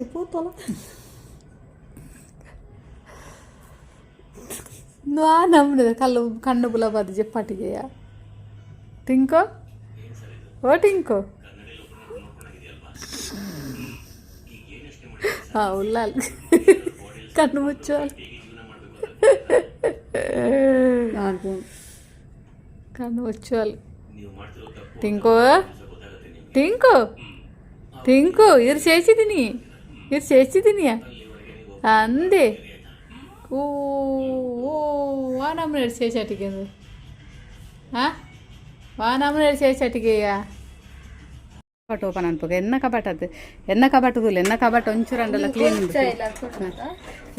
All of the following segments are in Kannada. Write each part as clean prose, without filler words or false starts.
Putola. నువ్వు నమ్మలేదు కన్ను బులబాది చెప్పటిగా టింకో ఓ టింకో ఉల్లాలి కన్ను ముచ్చాలి కన్ను వచ్చాలి టింకో టింకో టింకో ఇరు చేసి తిని అందే ಓ ವಾ ನಮ್ಮನೆ ಸೇಚಟಿಗೆ ಹಾಂ ವಾ ನಮ್ಮನೆ ಸೇಚಟಿಗೆಯ ಕಬಟ್ ಓಪನ್ ಅನ್ಪೋಗ ಎನ್ನ ಕಬಟ್ ಅದು ಎನ್ನ ಕಬಟ್ ತುಲೆ ಎನ್ನ ಕಬಟ್ ಒಂಚೂರು ಅಂಡಲ್ಲ ಕ್ಲೀನ್ ಉಂಟು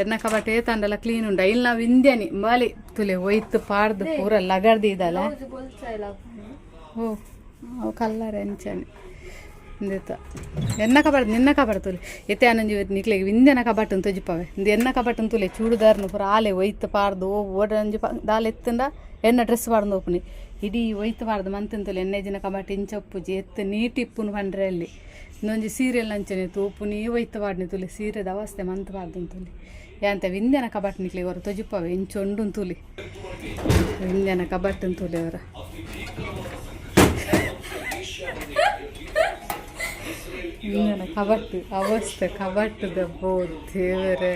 ಎನ್ನ ಕಬಟ್ ಏತ ಅಂಡಲ್ಲ ಕ್ಲೀನ್ ಉಂಡು ಇಲ್ಲಿ ನಾವು ಇಂದ್ಯಾನಿ ಬಾಲಿ ತುಲೆ ಒಯ್ತು ಪಾಡ್ದು ಪೂರ ಲಗಡ್ದು ಇದಲ್ಲ ಓ ಕಲ್ಲರ್ ಎಂಚಾನಿ ಇಂದೇತ ಎನ್ನ ಕಬಾರ್ದು ನಿನ್ನ ಕಬಾರ್ದು ಎತ್ತೆ ಆನಂಜಿ ನಿಕ್ಲೆಗೆ ವಿಂದೆನ ಕಬಾಟನ್ನು ತೊಜಿಪವೆ ಇಂದು ಎನ್ನ ಕಬಾಟನ್ನು ತುಲೆ ಚೂಡಿದಾರ್ನು ಪೂರ ಆಲೆ ಒಯ್ತು ಪಾರ್ದು ಓಡಂಜಿ ದಾಲ್ ಎತ್ತಂದ ಎನ್ನ ಡ್ರೆಸ್ ಪಾಡ್ದು ಓಪನಿ ಇಡೀ ಒಯ್ತು ಪಾರ್ದು ಮಂತಂತುಲೆ ಎಣ್ಣೆ ಜಿನ ಕಬಾಟ ಇಂಚಪ್ಪುಜಿ ಎತ್ತು ನೀಟಿಪ್ಪುನು ಪಂಡ್ರೆ ಅಲ್ಲಿ ಇನ್ನೊಂಜಿ ಸೀರಿಯಲ್ ಅಂಚನೆ ತೂಪುನಿ ಒಯ್ತು ಪಾಡ್ನಿ ತುಲೆ ಸೀರೆದ ಅವಸ್ಥೆ ಮಂತ್ ಪಾರ್ದು ತುಲಿ ಯಾಂತ ವಿಂದೆನ ಕಬಾಟ್ ನಿಕ್ಲೆಗೆ ಅವರು ತೊಜಿಪವೆ ಇಂಚೊಂಡು ತುಲಿ ವಿಂದೆನ ಕಬಾಟನ್ನು ತುಲೆ ಅವರ ಇಂಗನ ಕಬಟ್ಟು ಅವಸ್ಥೆ ಕಬಟ್ಟದ ಬೋ ದೇವರೇ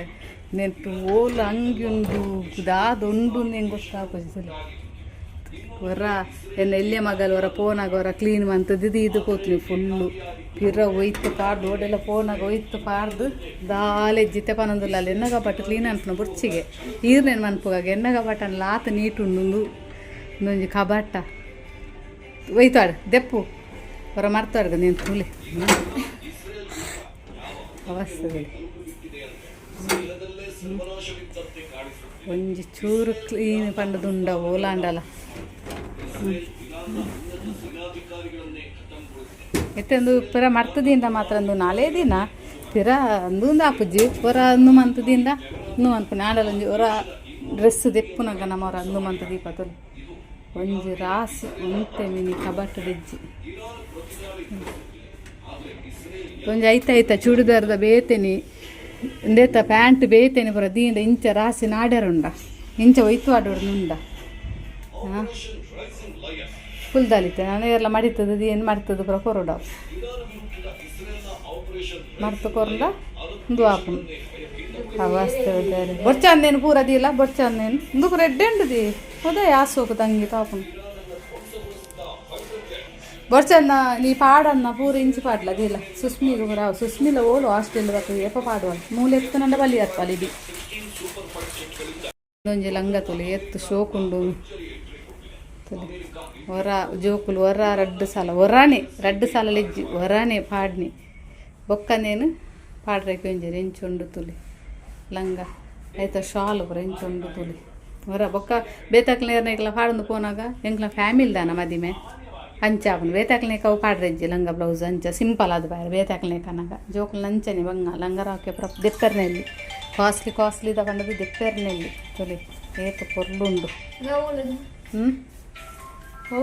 ನೆಂಟು ಓಲು ಅಂಗಿಯುಂಡು ದಾದುಂಡು ನಂಗೆ ಗೊತ್ತಾಗೋದಿಲ್ಲ ಹೊರ ಎನ್ನ ಎಲ್ಲೆ ಮಗಲು ಹೊರ ಫೋನಾಗ ಹೊರ ಕ್ಲೀನ್ ಮಂತದ್ದು ಇದು ಕೂತ್ನಿ ಫುಲ್ಲು ಪಿರ ಒಯ್ತು ಪಾಡ್ದು ಓಡೆಲ್ಲ ಫೋನಾಗ ಒಯ್ತು ಪಾಡ್ದು ದಾಲೆ ಜಿತೆ ಪನೊಂದಿಲ್ಲ ಅಲ್ಲಿ ಎನ್ನ ಕಬಟ್ಟು ಕ್ಲೀನ್ ಅನ್ಪನ ಬುರ್ಚಿಗೆ ಈರ್ನೇನು ಮನ್ಪುಗಾಗ ಎನ್ನ ಕಬಟ್ಟನ್ನು ಲಾತ ನೀಟುಂಡು ಇನ್ನೊಂದು ಕಬಟ್ಟ ಒಯ್ತಾಡು ದೆಪ್ಪು ಹೊರ ಮರ್ತಾಡ್ಗ ನೀನು ತುಳಿ ಅವಸ್ಥೆ ಒಂಜಿ ಚೂರು ಕ್ಲೀನ್ ಪಂಡದುಂಡ ಓಲಾಂಡಲ ಎತ್ತಂದು ಪಿರ ಮರ್ತದಿಂದ ಮಾತ್ರ ಅಂದು ನಾಳೆ ದಿನ ಪಿರ ಅಂದು ಆಪುಜ್ಜಿ ಹೊರ ಅಂದು ಮಂತದಿಂದ ಅಂದು ಮನ್ಪುನಿ ಆಂಡಲೊಂಜಿ ಹೊರ ಡ್ರೆಸ್ ದೆಪ್ಪುನಗ ನಮ್ಮವರ ಅಂದು ಮಂತ ದೀಪ ತೊಲಿ ಒಂಜಿ ರಾಸಿ ಒಂತೆ ಮಿನಿ ಕಬಟ್ಟು ಬೆಜ್ಜಿ ಒಂಜಿ ಐತ ಚೂಡಿದಾರದ ಬೇತೇನಿ ಇಂದೇತ ಪ್ಯಾಂಟ್ ಬೇತೇನಿ ಬರ ದೀಂದ ಇಂಚ ರಾಸಿ ನಾಡ್ಯಾರುಂಡ ಇಂಚ ಒಯ್ತು ಆಡೋಡು ನುಂಡ ಹಾಂ ಫುಲ್ ದಾಲಿತೆ ನಾನು ಎಲ್ಲ ಮಡಿತದ ಏನು ಮಾಡ್ತದೆ ಬರ ಕೊರೋಡ ಮರ್ತು ಕೊರಂಡ ಇಂದು ಆಪನು ಅವಸ್ಥೆ ಬೊಡ್ಚಂದೇನು ಪೂರದಿಲ್ಲ ಬೊಡ್ಚಂದೇನು ಇಂದುಕು ರೆಡ್ ಎಂಡುದಿ ಅದೇ ಯಾಸೋಕು ತಂಗಿ ತಾಪನು ಬೊಡ್ಚನ್ನ ನೀ ಪಾಡನ್ನ ಪೂರ ಇಂಚಿ ಪಾಡ್ಲ ಅದಿಲ್ಲ ಸುಸ್ಮಿಗೆ ಪೂರ ಸುಸ್ಮಿಲ ಓಲು ಹಾಸ್ಟೆಲ್ ಬರ್ತದೆ ಏಪ ಪಾಡುವ ಮೂಲೆ ಎತ್ತು ನಂಡ ಬಲಿ ಅರ್ಪಲ್ಲಿ ಇಡಿ ಒಂಜಿ ಲಂಗ ತುಲಿ ಎತ್ತು ಶೋಕುಂಡು ತುಲಿ ಹೊರ ಜೋಕುಲು ಹೊರ ರಡ್ಡು ಸಾಲ ಲೆಜ್ಜಿ ಹೊರಾನೆ ಪಾಡ್ನಿ ಬೊಕ್ಕನೇನು ಪಾಡ್ರಕ್ಕೆ ಒಂಜಿ ಎಂಚುಂಡು ತುಲಿ ಲಂಗ ಆಯ್ತ ಶಾಲು ಪೂರ ಎಂಚುಂಡು ತುಲಿ ಹೊರ ಬೊಕ್ಕ ಬೇತಾಕ್ಲೇರ್ನೆಗ್ಲ ಪಾಡೊಂದು ಪೋನಾಗ ಎಂಕ್ಲ ಫ್ಯಾಮಿಲಿ ದಾನ ಮದಿಮೆ ಅಂಚಾಪನು ಬೇತಾಕ್ಲೇಕ ಅವು ಪಾಡ್ರೆಜ್ಜಿ ಲಂಗ ಬ್ಲೌಸ್ ಅಂಚ ಸಿಂಪಲ್ ಅದು ಬಾರಿ ಬೇತಾಕ್ಲೇಕನಾಗ ಜೋಕುಲು ನಂಚನೆ ಬಂಗ ಲಂಗರಾಕೆ ಪ್ರ ದೆಪ್ಪೆರ್ನೆಲ್ಲಿ ಕಾಸ್ಟ್ಲಿ ತಗೊಂಡದು ದೆಪ್ಪೆರ್ನೆಲ್ಲಿ ತೊಲಿ ಏತು ಪೊರ್ಲುಂಡು ಓ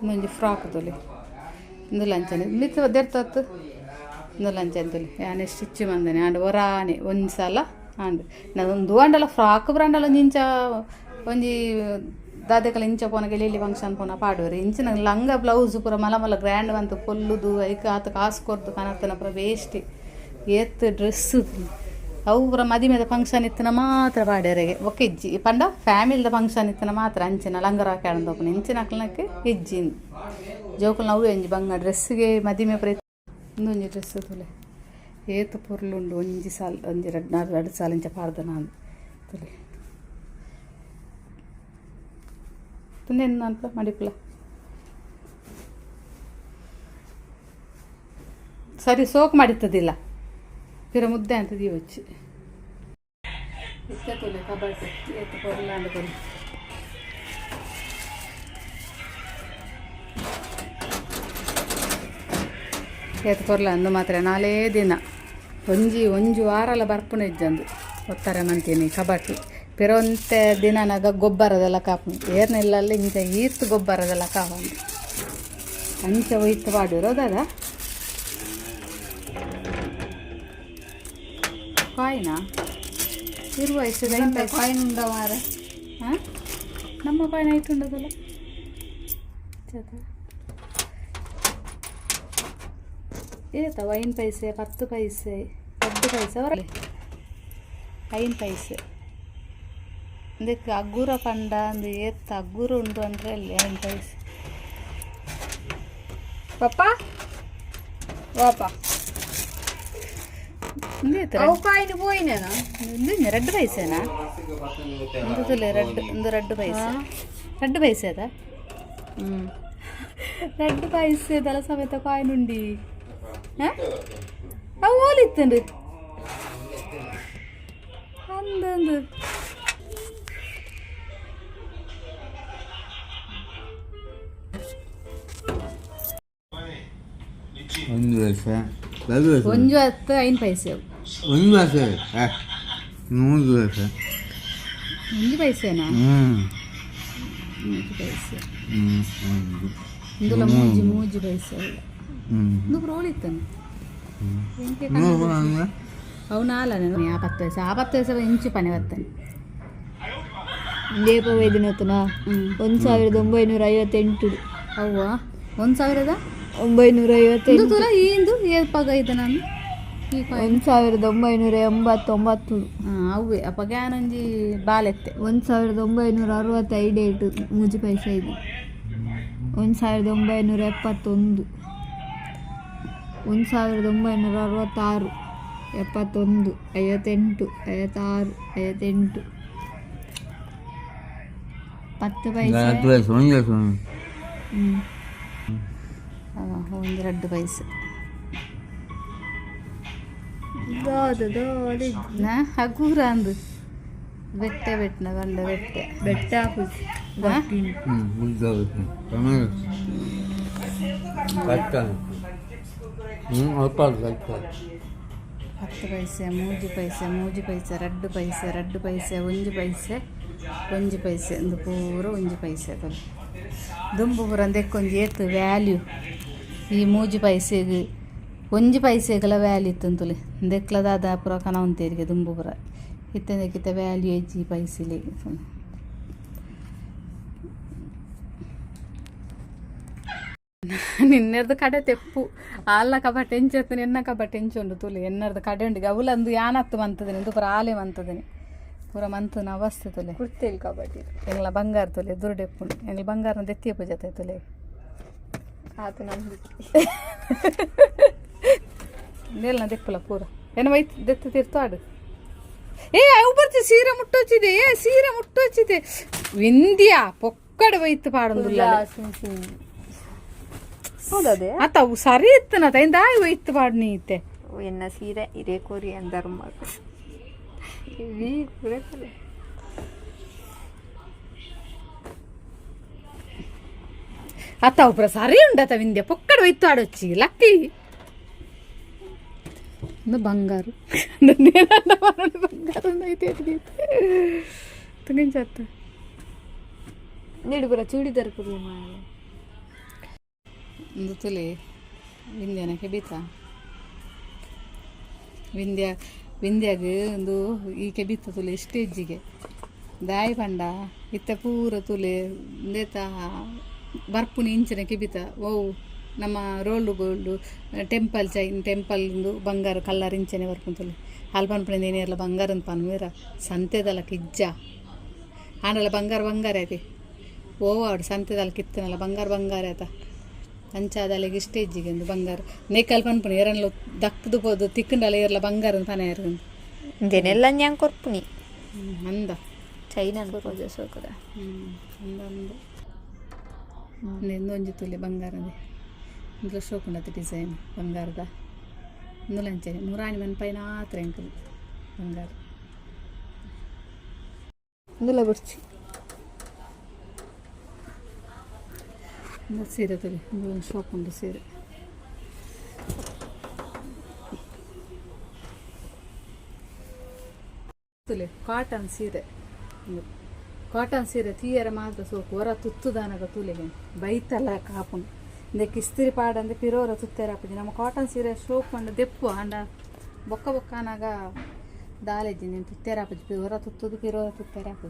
ಮುಂಜಿ ಫ್ರಾಕ್ ತೊಲಿ ಇಂದು ಲಂಚನೆ ಮಿತ್ತು ದೆರ್ತತ್ತು ಇಂದು ಲಂಚನೆ ತೊಲಿ ಯಾನೆ ಸ್ಟಿಚ್ ಮಂದನೆ ಆಂಡು ಹೊರಾನೆ ಒಂದು ಸಲ ಆಂಡು ನಾನೊಂದು ಅಂಡಲ್ಲ ಫ್ರಾಕ್ ಬ್ರಾಂಡಲ್ಲ ಇಂಚ ಒಂಜಿ ದಾದೆಕಲ ಇಂಚ ಪೋನಗೆ ಲೇಲಿ ಫಂಕ್ಷನ್ ಪೋನ ಪಾಡುವರಿ ಇಂಚಿನ ಲಂಗ ಬ್ಲೌಸ್ ಪೂರ ಮಲ ಗ್ರ್ಯಾಂಡ್ ಬಂತು ಪೊಲ್ಲುದು ಐಕ ಆತ ಕಾಸು ಕೊಡ್ದು ಕನತನ ಪೂರ ವೇಸ್ಟ್ ಎತ್ತು ಡ್ರೆಸ್ಸು ಅವು ಪೂರ ಮದಿಮೆದ ಫಂಕ್ಷನ್ ಇತ್ತನ ಮಾತ್ರ ಪಾಡ್ಯಾರೆಗೆ ಒಕ್ಕ ಇಜ್ಜಿ ಪಂಡ ಫ್ಯಾಮಿಲಿದ ಫಂಕ್ಷನ್ ಇತ್ತನ ಮಾತ್ರ ಅಂಚಿನ ಲಂಗರ ಹಾಕ್ಯಾಡಂದು ಹೋಗ್ನಿ ಇಂಚಿನ ಹಾಕ್ಲಕ್ಕೆ ಇಜ್ಜಿ ಜೋಕುಲು ನಾವು ಎಂಜಿ ಬಂಗ ಡ್ರೆಸ್ಸಿಗೆ ಮದಿಮೆ ಪ್ರೀತಿ ಇನ್ನೊಂಜಿ ಡ್ರೆಸ್ಸು ತುಲೆ ಏತು ಪುರ್ಲುಂಡು ಒಂಜಿ ಸಾಲ ಒಂಜಿ ಎರಡು ಸಾಲ ಇಂಚ ಪಾಡ್ದ ನಾನು ತುಲೆ ತುಂದೇನು ಅನ್ಪ ಮಡಿಪುಲ ಸರಿ ಸೋಕು ಮಾಡಿತ್ತದಿಲ್ಲ ಪಿರ ಮುದ್ದೆ ಅಂತ ದೀವಚ್ಚಿ ಇತ್ತ ತುಲೆ ಕಬಾಟ್ ಏತು ಪೊರ್ಲ ಅಂಡ್ಕೊಂಡು ಏತು ಪೊರ್ಲ ಅಂದು ಮಾತ್ರ ನಾಳೆ ದಿನ ಒಂಜು ವಾರಲ ಬರ್ಪುನ ಇಜ್ಜಂದು ಒತ್ತಾರೆ ಮಂತೀನಿ ಕಬಾಟಿ ಪಿರೊಂತೆ ದಿನನಾಗ ಗೊಬ್ಬರದೆಲ್ಲ ಕಾಪು ಏರ್ನೆಲ್ಲಲ್ಲಿ ಇಂಚ ಈರ್ತು ಗೊಬ್ಬರದೆಲ್ಲ ಕಾಪಂದು ಅಂಚ ಒಯ್ತು ಪಾಡಿರೋದಾಗ ಕಾಯಿನಾ ಇರುವ ಎಷ್ಟು ಕಾಯಿನ್ ಉಂಡ ಮಾರ ಹಾಂ ನಮ್ಮ ಕಾಯಿನ್ ಐಟ್ ಉಂಡದಲ್ಲ ಏತ 5 ಪೈಸೆ 10 ಪೈಸೆ 10 ಪೈಸೆ ಅವರಲ್ಲಿ 5 ಪೈಸೆ ಇದಕ್ಕೆ ಅಗ್ಗೂರ ಪಂಡ ಅಂದು ಏತ್ತ ಅಗ್ಗೂರ ಉಂಟು ಅಂದರೆ ಅಲ್ಲಿ 5 ಪೈಸೆ ಪಪ್ಪ ವಾಪ ಕಾಯಿನ ಪೋಯಿನೇನಾ ರೆಡ್ ಪೈಸೆನಾ ಒಂದು ರೆಡ್ ಪೈಸೆ ರೆಡ್ ಪೈಸೆ ಅದ ರೆಡ್ ಪೈಸೆ ದಲ ಸಮೇತ ಕಾಯಿನ್ ಉಂಡಿ ಅವು ಓಲಿತ್ತಂಡು ಅಂದೊಂದು ಒಂಜು 10 5 ಪೈಸೆ ಒಂದು ಪೈಸೆ 100 ಪೈಸೆ 1 ಪೈಸೆನಾ 1 ಪೈಸೆ ಇಂದುಲ ಮೂಜಿ ಪೈಸೆ ಇಂದು ರೋಳಿತ್ತನು ಅವು ನಾಲನೆ 50 ಪೈಸೆ 10 ಪೈಸೆ ಇಂಚು ಪನೆ ಬರ್ತನೆ ದೀಪ ವೈದ್ಯನಾಥನ 1958 ಅವ್ವ 1958 1959 ಇಂದು ಏಪಾಗ ಐತೆ ನಾನು 1989 ಅವೇ ಅಪ್ಪ ಗ್ಯಾನೊಂಜಿ ಬಾಲೆತ್ತೆ 1965 ಮೂಜಿ ಪೈಸೆ ಇದೆ 1971 1966 71 58 56 58 10 ಪೈಸೆ ಒಂದು 2 ಪೈಸೆ ಹಗೂರ ಅಂದು ಬೆಟ್ಟೆ ಬೆಟ್ಟನ ಬಂಡ ಬೆಟ್ಟೆ ಬೆಟ್ಟ ಹಾಕುದು 10 ಪೈಸೆ 3 ಪೈಸೆ 3 ಪೈಸೆ 2 ಪೈಸೆ 2 ಪೈಸೆ 1 ಪೈಸೆ 1 ಪೈಸೆ ಒಂದು ಪೂರ 1 ಪೈಸೆ ಅದು ದುಂಬು ಪೂರ ಅಂದೆಕ್ಕೊಂಜಿ ಏತು ವ್ಯಾಲ್ಯೂ ಈ 3 ಪೈಸೆಗೆ 1 ಪೈಸೆಗಳ ವ್ಯಾಲ್ಯೂ ಇತ್ತಂತುಲೆ ದೆಕ್ಲದಾದ ಪೂರ ಕನ ಉಂತೇರಿಗೆ ದುಂಬು ಪೂರ ಇತ್ತಂದಕ್ಕಿತ್ತ ವ್ಯಾಲ್ಯೂ ಹೆಜ್ಜಿ ಪೈಸೆಲಿ ನಿನ್ನೆರ್ದು ಕಡೆ ತೆಪ್ಪು ಆಲ್ಲ ಕಬಟ್ ಎಂಚೆತ್ತನೆ ಎನ್ನ ಕಬಟ್ ಎಂಚುಂಡು ತುಲೆ ಎನ್ನರ್ದು ಕಡೆ ಉಂಡಿಗೆ ಅವಲಂದು ಯಾನತ್ತು ಮಂತದೇನೆ ಇದು ಪೂರ ಆಲೆ ಮಂತದೇನೆ ಪೂರ ಮಂತನ ಅವಸ್ಥೆ ತುಲೆ ಕುರ್ತೇಲಿ ಕಬಡ್ಡಿ ಎಂಗ್ಲ ಬಂಗಾರ ತುಲೆ ದುರ್ಡೆಪ್ಪುಂಡು ಎಂಗ್ಲ ಬಂಗಾರನ ದೆತ್ತಿಯ ಪೂಜತೆ ತುಲೆ ಆತ ನಮ್ದು ನೆಲ್ನ ದೆಪ್ಪುಲ ಪೂರ ಏನು ವೈತ್ ದೆತ್ತು ತಿರ್ತು ಆಡು ಅವು ಬರ್ತಿ ಸೀರೆ ಮುಟ್ಟೊಚ್ಚಿದೆ ಸೀರೆ ಮುಟ್ಟೊಚ್ಚಿದೆ ವಿಂದ್ಯಾ ಪೊಕ್ಕಡೆ ವೈತ್ ಪಾಡೊಂದುಲ್ಲ ಹೌದದೇ ಆತ ಅವು ಸರಿ ಇತ್ತನ ತಾಯಿ ವೈತ್ ಪಾಡು ನೀ ಇತ್ತೆ ಎನ್ನ ಸೀರೆ ಇದೇ ಕೋರಿ ಧರ್ಮ ಅತ್ತ ಒಬ್ಬರ ಸರಿ ಉಂಡತ ವಿಂದ್ಯ ಪೊಕ್ಕಡೆ ವೈತು ಆಡೊಚ್ಚಿ ಲಕ್ಕಿ ಬಂಗಾರು ಬಂಗಾರ ತಂಗಿಂಚತ್ತ ನೀಡು ಬರ ಚೂಡಿದಾರ ಕುರಿ ಒಂದು ತುಲೆ ವಿಂದ್ಯನಕ್ಕೆ ಬೀತಾ ವಿಂದ್ಯಾಗ ಒಂದು ಈಕೆ ಬಿತ್ತ ತುಲೆ ಸ್ಟೇಜಿಗೆ ದಾಯಿ ಪಂಡ ಇತ್ತ ಪೂರ ತುಲೆ ಇಂದೇತ ಬರ್ಪುನಿ ಇಂಚಿನಕ್ಕೆ ಬಿತ್ತ ಓ ನಮ್ಮ ರೋಲ್ಡು ಗೋಲ್ಡು ಟೆಂಪಲ್ ಚೈನ್ ಟೆಂಪಲ್ದು ಬಂಗಾರ ಕಲ್ಲರ್ ಇಂಚನೆ ಬರ್ಪುಂತುಲೆ ಅಲ್ಲಿ ಪನ್ಪುಣ ಏನಿರಲ್ಲ ಬಂಗಾರ ಅಂತ ಪನ್ವೇರ ಸಂತೆದಲ್ಲ ಕಿಜ್ಜ ಆಂಡಲ್ಲ ಬಂಗಾರ ಐತಿ ಓ ಆಡು ಸಂತೆದಲ್ಲ ಕಿತ್ತನಲ್ಲ ಬಂಗಾರ ಆಯ್ತ ಅಂಚಾದಲ್ಲಿಗೆ ಸ್ಟೇಜಿಗೆ ಒಂದು ಬಂಗಾರ ನೇಕಲ್ ಪನ್ಪುಣಿ ಎರನ್ಲು ದಕ್ಕದು ಪೋದು ತಿಕ್ಕಂಡಲ್ಲ ಇರಲ್ಲ ಬಂಗಾರ ಪನ ಇರಂದು ಇದನ್ನೆಲ್ಲ ഞാൻ ಕೊರ್ಪುನಿ ಅಂದ ಚೈನಾ ರೋಜ ಸೋಕದ ಅಂದಂದು ಒಂಜಿ ತುಲೆ ಬಂಗಾರದೆ ಇಂదులో ಶೋಕುಂಡತ ಡಿಸೈನ್ ಬಂಗಾರದ ಇಂದುಲ ಅಂಚನೆ ಮುರಾಣಿ ಮನ ಪೈನ ಆತ್ರ ಎಂಕಲು ಬಂಗಾರ ಇಂದುಲ ಬುರ್ಚಿ ಸೀರೆ ತುಲೆ ಇಂದು ಶೋಕುಂಡು ಸೀರೆ ತುಲೆ ಕಾಟನ್ ಸೀರೆ ತೀಯರ ಮಾತ್ರ ಸೋಕು ಹೊರ ತುತ್ತುದಾನಗ ತುಲೆಗೆ ಬೈತಲ್ಲ ಕಾಪುಂಡು ಇಂದಕ್ಕೆ ಇಸ್ತಿರಿ ಪಾಡಂದೆ ಪಿರೋರ ತುತ್ತೇರ ಹಾಪುಜಿ ನಮ್ಮ ಕಾಟನ್ ಸೀರೆ ಶೋಕ್ ಪಂಡ ದೆಪ್ಪು ಅಂಡ ಬೊಕ್ಕ ಬೊಕ್ಕನಾಗ ದಾಲೆಜ್ಜಿ ನೀನು ತುತ್ತೇರಾಪಜ್ಜಿ ಹೊರ ತುತ್ತದು ಪಿರೋ ತುತ್ತೇರಾಪಜ್ಜಿ